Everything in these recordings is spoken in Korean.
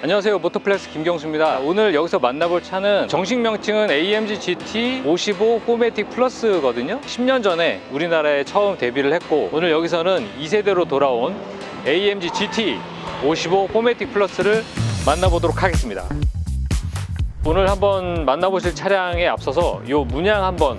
안녕하세요, 모토플렉스 김경수입니다. 오늘 여기서 만나볼 차는 정식 명칭은 AMG GT 55 4매틱 플러스거든요. 10년 전에 우리나라에 처음 데뷔를 했고, 오늘 여기서는 2세대로 돌아온 AMG GT 55 4매틱 플러스를 만나보도록 하겠습니다. 오늘 한번 만나보실 차량에 앞서서 이 문양 한번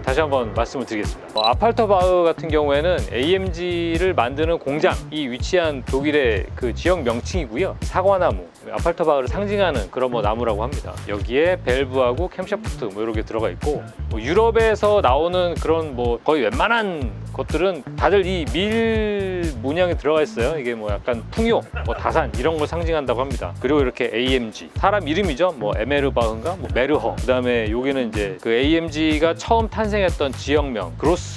다시 한번 말씀을 드리겠습니다. 아팔터바흐 같은 경우에는 AMG를 만드는 공장이 위치한 독일의 그 지역 명칭이고요. 사과나무, 아팔터바흐를 상징하는 그런 나무라고 합니다. 여기에 밸브하고 캠샤프트 이렇게 들어가 있고, 유럽에서 나오는 그런 거의 웬만한 것들은 다들 이 밀 문양이 들어가 있어요. 이게 약간 풍요, 다산 이런 걸 상징한다고 합니다. 그리고 이렇게 AMG, 사람 이름이죠. 에메르바흐인가, 메르허. 그다음에 여기는 이제 그 AMG가 처음 탄생했던 지역명, 그로스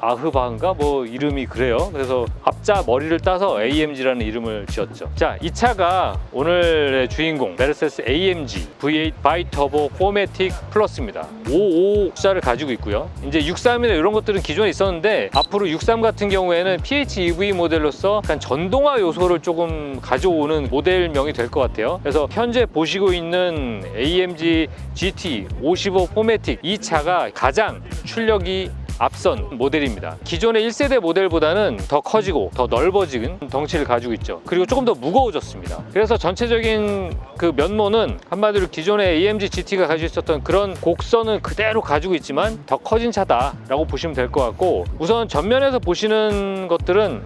아흐바흐인가 이름이 그래요. 그래서 앞자 머리를 따서 AMG라는 이름을 지었죠. 자, 이 차가 오늘의 주인공 메르세데스 AMG V8 바이터보 4매틱 플러스입니다. 55 숫자를 가지고 있고요. 이제 63이나 이런 것들은 기존에 있었는데, 앞으로 63 같은 경우에는 PHEV 모델로서 약간 전동화 요소를 조금 가져오는 모델명이 될 것 같아요. 그래서 현재 보시고 있는 AMG GT 55 4매틱, 이 차가 가장 출력이 앞선 모델입니다. 기존의 1세대 모델보다는 더 커지고 더 넓어진 덩치를 가지고 있죠. 그리고 조금 더 무거워졌습니다. 그래서 전체적인 그 면모는 한마디로 기존의 AMG GT가 가지고 있었던 그런 곡선은 그대로 가지고 있지만 더 커진 차다라고 보시면 될 것 같고, 우선 전면에서 보시는 것들은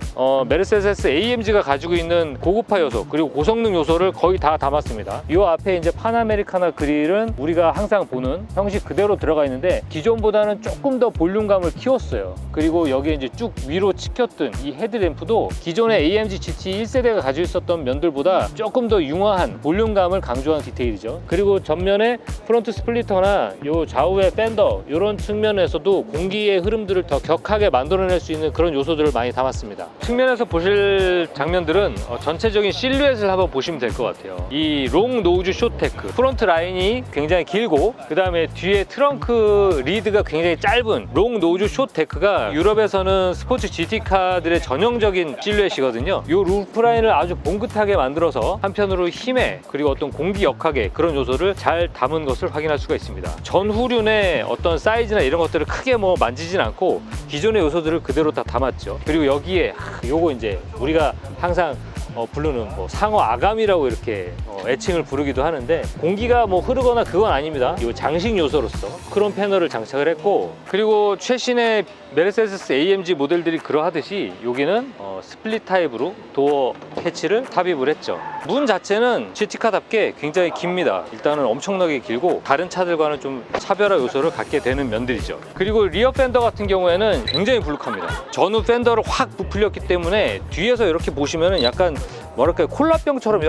메르세데스 AMG가 가지고 있는 고급화 요소 그리고 고성능 요소를 거의 다 담았습니다. 이 앞에 이제 파나메리카나 그릴은 우리가 항상 보는 형식 그대로 들어가 있는데, 기존보다는 조금 더 볼륨감을 키웠어요. 그리고 여기에 이제 쭉 위로 치켰던 이 헤드램프도 기존의 AMG GT 1세대가 가지고 있었던 면들보다 조금 더 융화한 볼륨감을 강조한 디테일이죠. 그리고 전면에 프론트 스플리터나 요 좌우의 팬더 이런 측면에서도 공기의 흐름들을 더 격하게 만들어낼 수 있는 그런 요소들을 많이 담았습니다. 측면에서 보실 장면들은 전체적인 실루엣을 한번 보시면 될 것 같아요. 이 롱 노즈 쇼테크, 프론트 라인이 굉장히 길고, 그 다음에 뒤에 트렁크 리드가 굉장히 짧은 롱 노즈 쇼테크가 유럽에서는 스포츠 GT카들의 전형적인 실루엣이거든요. 이 루프 라인을 아주 봉긋하게 만들어서 한편으로 힘에 그리고 어떤 공기 역학의 그런 요소를 잘 담은 것을 확인할 수가 있습니다. 전후륜의 어떤 사이즈나 이런 것들을 크게 만지진 않고 기존의 요소들을 그대로 다 담았죠. 그리고 여기에 요거 이제 우리가 항상 부르는 상어 아감이라고 이렇게 애칭을 부르기도 하는데, 공기가 흐르거나 그건 아닙니다. 이 장식 요소로서 크롬 패널을 장착을 했고, 그리고 최신의 메르세데스 AMG 모델들이 그러하듯이 여기는 스플릿 타입으로 도어 캐치를 삽입을 했죠. 문 자체는 GT카답게 굉장히 깁니다. 일단은 엄청나게 길고 다른 차들과는 좀 차별화 요소를 갖게 되는 면들이죠. 그리고 리어 팬더 같은 경우에는 굉장히 불룩합니다. 전후 팬더를 확 부풀렸기 때문에 뒤에서 이렇게 보시면은 약간 콜라병처럼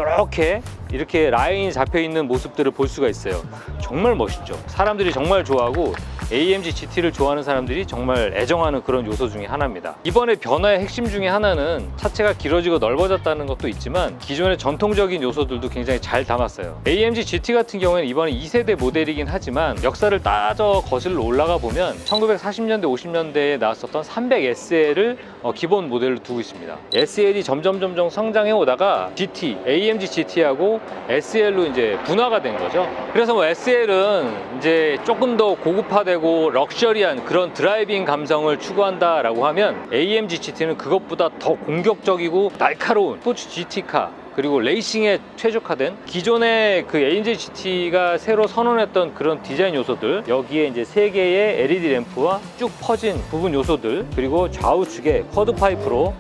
이렇게 라인이 잡혀 있는 모습들을 볼 수가 있어요. 정말 멋있죠. 사람들이 정말 좋아하고 AMG GT를 좋아하는 사람들이 정말 애정하는 그런 요소 중에 하나입니다. 이번에 변화의 핵심 중에 하나는 차체가 길어지고 넓어졌다는 것도 있지만, 기존의 전통적인 요소들도 굉장히 잘 담았어요. AMG GT 같은 경우에는 이번에 2세대 모델이긴 하지만 역사를 따져 거슬러 올라가 보면 1940년대 50년대에 나왔었던 300SL을 기본 모델로 두고 있습니다. SL이 점점 성장해 오다가 AMG GT하고 SL로 이제 분화가 된 거죠. 그래서 SL은 이제 조금 더 고급화되고 럭셔리한 그런 드라이빙 감성을 추구한다라고 하면, AMG GT는 그것보다 더 공격적이고 날카로운 스포츠 GT카 그리고 레이싱에 최적화된 기존의 그 AMG GT가 새로 선언했던 그런 디자인 요소들, 여기에 이제 3개의 LED 램프와 쭉 퍼진 부분 요소들, 그리고 좌우측에 쿼드 파이프로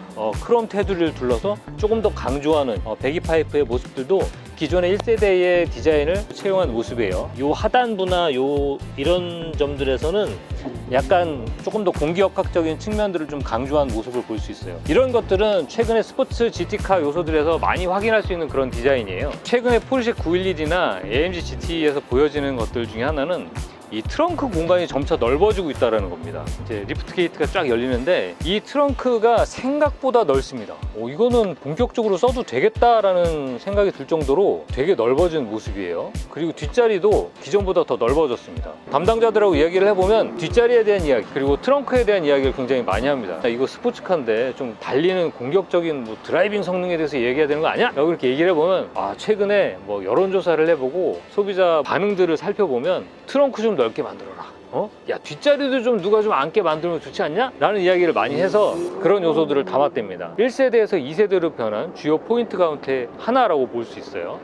크롬 테두리를 둘러서 조금 더 강조하는 배기 파이프의 모습들도 기존의 1세대의 디자인을 채용한 모습이에요. 요 하단부나 이런 점들에서는 약간 조금 더 공기역학적인 측면들을 좀 강조한 모습을 볼 수 있어요. 이런 것들은 최근에 스포츠 GT카 요소들에서 많이 확인할 수 있는 그런 디자인이에요. 최근에 포르쉐 911이나 AMG GT에서 보여지는 것들 중에 하나는 이 트렁크 공간이 점차 넓어지고 있다는 겁니다. 이제 리프트 게이트가 쫙 열리는데 이 트렁크가 생각보다 넓습니다. 이거는 본격적으로 써도 되겠다라는 생각이 들 정도로 되게 넓어진 모습이에요. 그리고 뒷자리도 기존보다 더 넓어졌습니다. 담당자들하고 이야기를 해보면 뒷자리에 대한 이야기 그리고 트렁크에 대한 이야기를 굉장히 많이 합니다. 이거 스포츠카인데 좀 달리는 공격적인 뭐 드라이빙 성능에 대해서 얘기해야 되는 거 아니야? 라고 이렇게 얘기를 해보면 최근에 뭐 여론조사를 해보고 소비자 반응들을 살펴보면 트렁크 좀 넓게 만들어라. 야, 뒷자리도 좀 누가 좀 앉게 만들면 좋지 않냐? 라는 이야기를 많이 해서 그런 요소들을 담았답니다. 1세대에서 2세대로 변한 주요 포인트 가운데 하나라고 볼 수 있어요.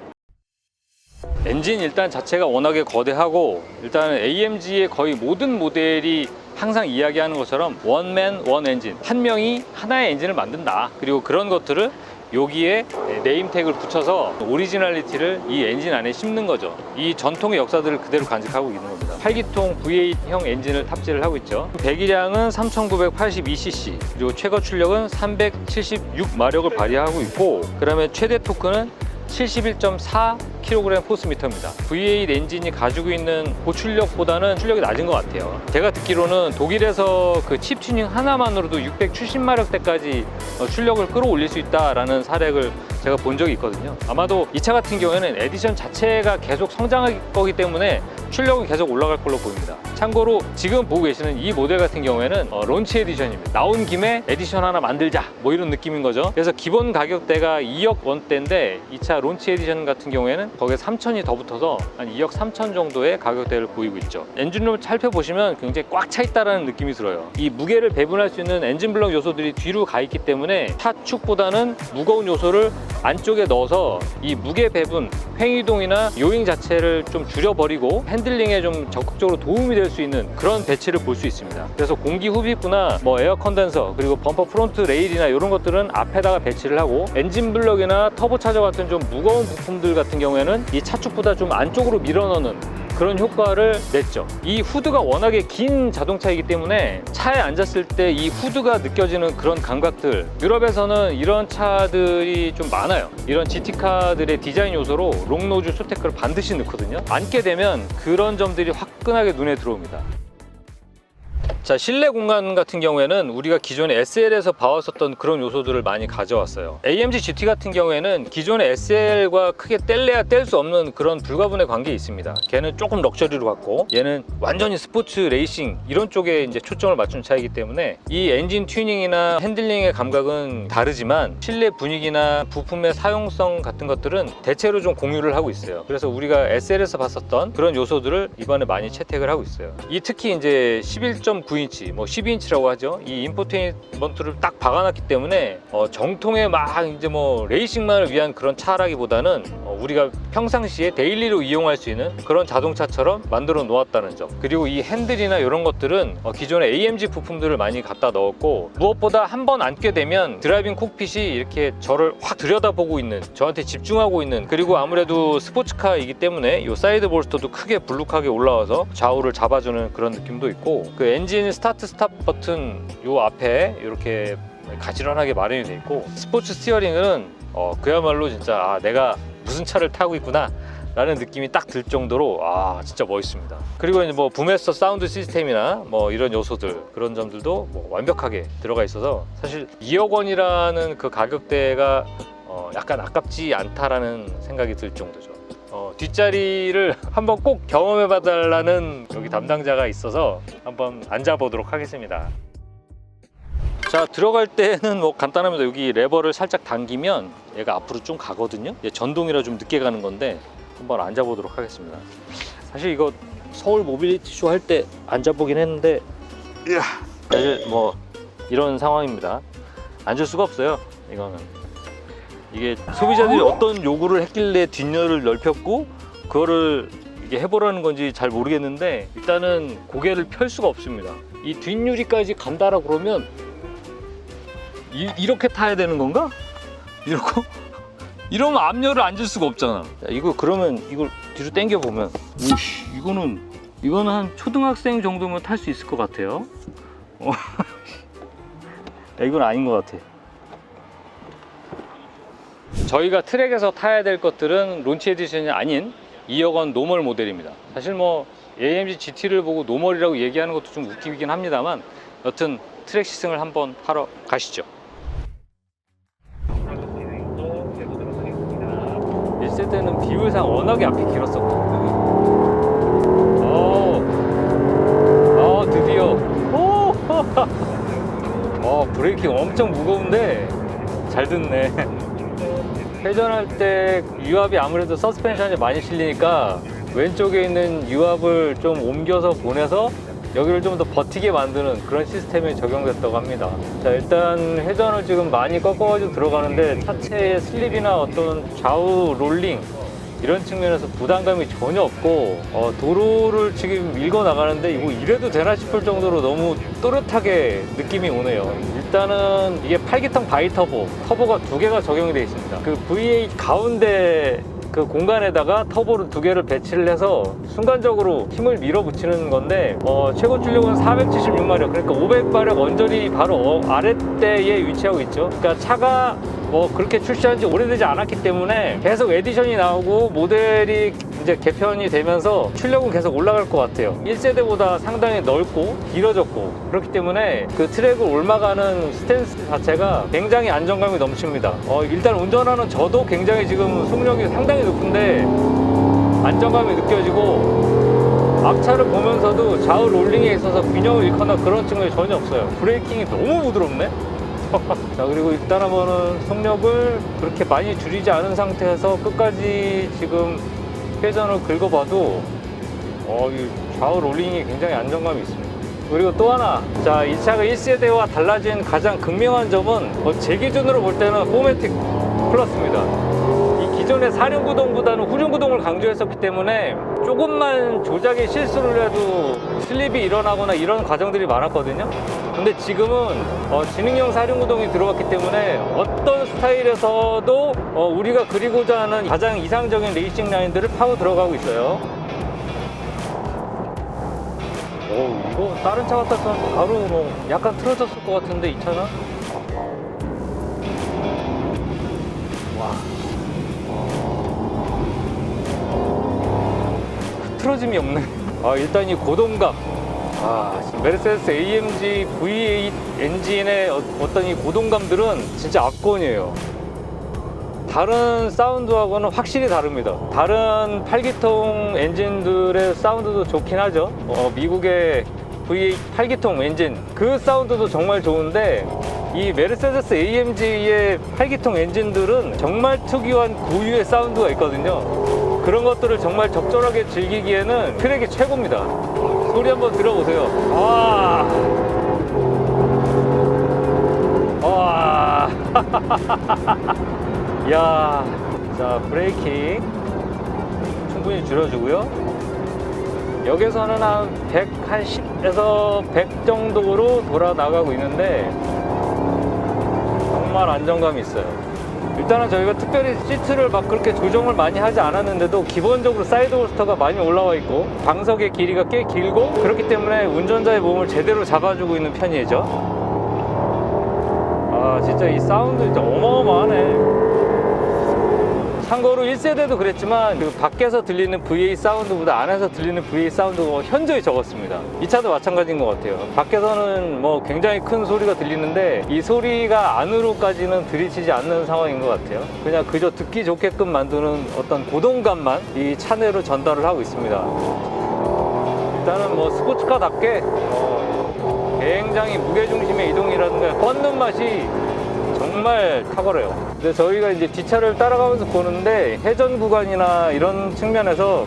엔진 일단 자체가 워낙에 거대하고 일단 AMG의 거의 모든 모델이 항상 이야기하는 것처럼 원맨 원 엔진, 한 명이 하나의 엔진을 만든다. 그리고 그런 것들을 여기에 네임택을 붙여서 오리지널리티를 이 엔진 안에 심는 거죠. 이 전통의 역사들을 그대로 간직하고 있는 겁니다. 8기통 V8형 엔진을 탑재를 하고 있죠. 배기량은 3982cc, 그리고 최고 출력은 376마력을 발휘하고 있고, 그 다음에 최대 토크는 71.4kgm/M입니다. V8 엔진이 가지고 있는 고출력보다는 출력이 낮은 것 같아요. 제가 듣기로는 독일에서 그 칩 튜닝 하나만으로도 670마력대까지 출력을 끌어올릴 수 있다라는 사례를 제가 본 적이 있거든요. 아마도 이 차 같은 경우에는 에디션 자체가 계속 성장할 거기 때문에 출력은 계속 올라갈 걸로 보입니다. 참고로 지금 보고 계시는 이 모델 같은 경우에는 론치 에디션입니다. 나온 김에 에디션 하나 만들자 뭐 이런 느낌인 거죠. 그래서 기본 가격대가 2억 원대인데 이 차 론치 에디션 같은 경우에는 거기에 3천이 더 붙어서 한 2억 3천 정도의 가격대를 보이고 있죠. 엔진룸을 살펴보시면 굉장히 꽉 차 있다는 느낌이 들어요. 이 무게를 배분할 수 있는 엔진 블럭 요소들이 뒤로 가 있기 때문에 차축보다는 무거운 요소를 안쪽에 넣어서 이 무게 배분, 횡이동이나 요잉 자체를 좀 줄여버리고 핸들링에 좀 적극적으로 도움이 될 수 있는 그런 배치를 볼 수 있습니다. 그래서 공기 흡입구나 뭐 에어 컨덴서 그리고 범퍼 프론트 레일이나 이런 것들은 앞에다가 배치를 하고, 엔진 블럭이나 터보 차저 같은 좀 무거운 부품들 같은 경우에는 이 차축보다 좀 안쪽으로 밀어넣는 그런 효과를 냈죠. 이 후드가 워낙에 긴 자동차이기 때문에 차에 앉았을 때 이 후드가 느껴지는 그런 감각들, 유럽에서는 이런 차들이 좀 많아요. 이런 GT카들의 디자인 요소로 롱노즈 쇼테크를 반드시 넣거든요. 앉게 되면 그런 점들이 화끈하게 눈에 들어옵니다. 자, 실내 공간 같은 경우에는 우리가 기존에 SL에서 봐왔었던 그런 요소들을 많이 가져왔어요. AMG GT 같은 경우에는 기존의 SL과 크게 뗄래야 뗄 수 없는 그런 불가분의 관계에 있습니다. 걔는 조금 럭셔리로 갔고 얘는 완전히 스포츠 레이싱 이런 쪽에 이제 초점을 맞춘 차이기 때문에 이 엔진 튜닝이나 핸들링의 감각은 다르지만 실내 분위기나 부품의 사용성 같은 것들은 대체로 좀 공유를 하고 있어요. 그래서 우리가 SL에서 봤었던 그런 요소들을 이번에 많이 채택을 하고 있어요. 이 특히 이제 11.9인치, 뭐 12인치라고 하죠. 이 인포테인먼트를 딱 박아놨기 때문에 정통의 막 이제 뭐 레이싱만을 위한 그런 차라기보다는 우리가 평상시에 데일리로 이용할 수 있는 그런 자동차처럼 만들어 놓았다는 점. 그리고 이 핸들이나 이런 것들은 기존의 AMG 부품들을 많이 갖다 넣었고, 무엇보다 한번 앉게 되면 드라이빙 콕핏이 이렇게 저를 확 들여다보고 있는, 저한테 집중하고 있는, 그리고 아무래도 스포츠카이기 때문에 이 사이드 볼스터도 크게 불룩하게 올라와서 좌우를 잡아주는 그런 느낌도 있고, 그 엔진 스타트 스탑 버튼 요 앞에 이렇게 가지런하게 마련이 돼 있고, 스포츠 스티어링은 그야말로 진짜 내가 무슨 차를 타고 있구나 라는 느낌이 딱 들 정도로 진짜 멋있습니다. 그리고 이제 뭐 부메스터 사운드 시스템이나 뭐 이런 요소들, 그런 점들도 뭐 완벽하게 들어가 있어서 사실 2억 원이라는 그 가격대가 약간 아깝지 않다라는 생각이 들 정도죠. 뒷자리를 한번 꼭 경험해 봐달라는 여기 담당자가 있어서 한번 앉아보도록 하겠습니다. 자, 들어갈 때는 뭐 간단합니다. 여기 레버를 살짝 당기면 얘가 앞으로 좀 가거든요. 얘 전동이라 좀 늦게 가는 건데 한번 앉아보도록 하겠습니다. 사실 이거 서울 모빌리티 쇼 할 때 앉아보긴 했는데 사실 뭐 이런 상황입니다. 앉을 수가 없어요. 이거는 이게 소비자들이 어떤 요구를 했길래 뒷열을 넓혔고 그거를 이게 해보라는 건지 잘 모르겠는데, 일단은 고개를 펼 수가 없습니다. 이 뒷유리까지 간다라 그러면 이렇게 타야 되는 건가? 이러고 이러면 앞열을 앉을 수가 없잖아. 자, 이거 그러면 이걸 뒤로 당겨 보면 오씨, 이거는 한 초등학생 정도면 탈 수 있을 것 같아요. 야, 이건 아닌 것 같아. 저희가 트랙에서 타야 될 것들은 론치 에디션이 아닌 2억 원 노멀 모델입니다. 사실 뭐 AMG GT를 보고 노멀이라고 얘기하는 것도 좀 웃기긴 합니다만, 여튼 트랙 시승을 한번 하러 가시죠. 1세대는 비율상 워낙에 앞이 길었었거든요. 드디어. 오! 브레이킹 엄청 무거운데 잘 듣네. 회전할 때 유압이 아무래도 서스펜션이 많이 실리니까 왼쪽에 있는 유압을 좀 옮겨서 보내서 여기를 좀 더 버티게 만드는 그런 시스템이 적용됐다고 합니다. 자, 일단 회전을 지금 많이 꺾어가지고 들어가는데 차체의 슬립이나 어떤 좌우 롤링 이런 측면에서 부담감이 전혀 없고, 도로를 지금 밀고 나가는데 이거 이래도 되나 싶을 정도로 너무 또렷하게 느낌이 오네요. 일단은 이게 8기통 바이터보, 터보가 2개가 적용이 되어 있습니다. 그 V8 가운데 그 공간에다가 터보를 2개를 배치를 해서 순간적으로 힘을 밀어붙이는 건데, 최고 출력은 476마력, 그러니까 500마력 언저리 바로 아랫대에 위치하고 있죠. 그러니까 차가 그렇게 출시한 지 오래되지 않았기 때문에 계속 에디션이 나오고 모델이 이제 개편이 되면서 출력은 계속 올라갈 것 같아요. 1세대보다 상당히 넓고 길어졌고, 그렇기 때문에 그 트랙을 올라가는 스탠스 자체가 굉장히 안정감이 넘칩니다. 일단 운전하는 저도 굉장히 지금 속력이 상당히 높은데 안정감이 느껴지고, 앞차를 보면서도 좌우 롤링에 있어서 균형을 잃거나 그런 측면이 전혀 없어요. 브레이킹이 너무 부드럽네. 자, 그리고 일단 한번은 속력을 그렇게 많이 줄이지 않은 상태에서 끝까지 지금 회전을 긁어봐도 이 좌우 롤링이 굉장히 안정감이 있습니다. 그리고 또 하나, 자, 이 차가 1세대와 달라진 가장 극명한 점은 제 기준으로 볼 때는 4매틱 플러스입니다. 이 기존의 4륜구동보다는 후륜구동을 강조했었기 때문에 조금만 조작의 실수를 해도 슬립이 일어나거나 이런 과정들이 많았거든요. 근데 지금은 지능형 4륜구동이 들어갔기 때문에 어떤 스타일에서도 우리가 그리고자 하는 가장 이상적인 레이싱 라인들을 파고 들어가고 있어요. 이거 다른 차 같았으면 바로 약간 틀어졌을 것 같은데, 이 차는? 와. 틀어짐이 없네. 일단 이 고동감. 지금 메르세데스 AMG V8 엔진의 어떤 이 고동감들은 진짜 압권이에요. 다른 사운드하고는 확실히 다릅니다. 다른 8기통 엔진들의 사운드도 좋긴 하죠. 미국의 V8 8기통 엔진 그 사운드도 정말 좋은데, 이 메르세데스 AMG의 8기통 엔진들은 정말 특유한 고유의 사운드가 있거든요. 그런 것들을 정말 적절하게 즐기기에는 트랙이 최고입니다. 소리 한번 들어보세요. 와. 이야. 자, 브레이킹 충분히 줄여주고요. 여기서는 한 110에서 100 정도로 돌아 나가고 있는데 정말 안정감이 있어요. 일단은 저희가 특별히 시트를 막 그렇게 조정을 많이 하지 않았는데도 기본적으로 사이드 홀스터가 많이 올라와 있고 방석의 길이가 꽤 길고, 그렇기 때문에 운전자의 몸을 제대로 잡아주고 있는 편이죠. 진짜 이 사운드 진짜 어마어마하네. 참고로 1세대도 그랬지만 그 밖에서 들리는 V8 사운드보다 안에서 들리는 V8 사운드가 현저히 적었습니다. 이 차도 마찬가지인 것 같아요. 밖에서는 굉장히 큰 소리가 들리는데 이 소리가 안으로까지는 들이치지 않는 상황인 것 같아요. 그냥 그저 듣기 좋게끔 만드는 어떤 고동감만 이 차 내로 전달을 하고 있습니다. 일단은 스포츠카답게 굉장히 무게중심의 이동이라든가 뻗는 맛이 정말 탁월해요. 근데 저희가 이제 뒷차를 따라가면서 보는데 회전 구간이나 이런 측면에서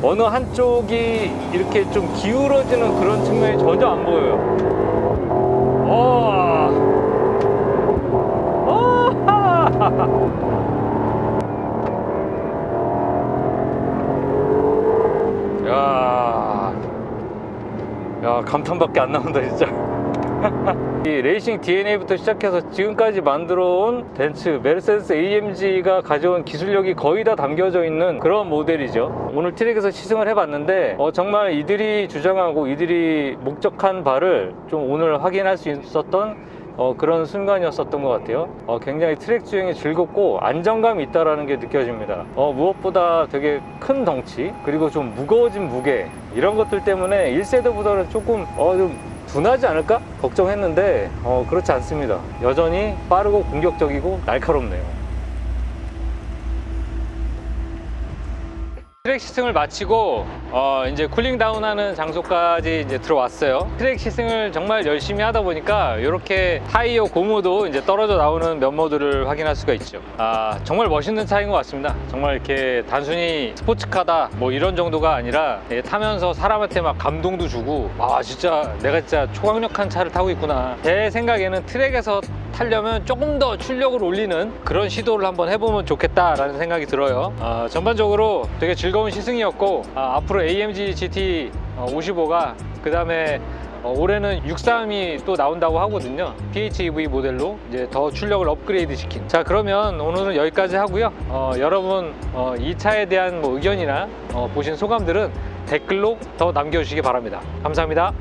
어느 한쪽이 이렇게 좀 기울어지는 그런 측면이 전혀 안 보여요. 야, 감탄밖에 안 나온다 진짜. 이 레이싱 DNA부터 시작해서 지금까지 만들어온 벤츠 메르세데스 AMG가 가져온 기술력이 거의 다 담겨져 있는 그런 모델이죠. 오늘 트랙에서 시승을 해봤는데 정말 이들이 주장하고 이들이 목적한 바를 좀 오늘 확인할 수 있었던 그런 순간이었었던 것 같아요. 굉장히 트랙 주행이 즐겁고 안정감이 있다는 게 느껴집니다. 무엇보다 되게 큰 덩치, 그리고 좀 무거워진 무게, 이런 것들 때문에 1세대보다는 조금 좀 둔하지 않을까 걱정했는데 그렇지 않습니다. 여전히 빠르고 공격적이고 날카롭네요. 트랙 시승을 마치고 이제 쿨링다운 하는 장소까지 이제 들어왔어요. 트랙 시승을 정말 열심히 하다 보니까 이렇게 타이어 고무도 이제 떨어져 나오는 면모들을 확인할 수가 있죠. 정말 멋있는 차인 것 같습니다. 정말 이렇게 단순히 스포츠카다 뭐 이런 정도가 아니라 타면서 사람한테 막 감동도 주고, 진짜 내가 진짜 초강력한 차를 타고 있구나. 제 생각에는 트랙에서 타려면 조금 더 출력을 올리는 그런 시도를 한번 해보면 좋겠다라는 생각이 들어요. 전반적으로 되게 즐거운 시승이었고, 앞으로 AMG GT 55가 그 다음에 올해는 63이 또 나온다고 하거든요. PHEV 모델로 이제 더 출력을 업그레이드 시킨. 자, 그러면 오늘은 여기까지 하고요. 여러분 이 차에 대한 뭐 의견이나 보신 소감들은 댓글로 더 남겨주시기 바랍니다. 감사합니다.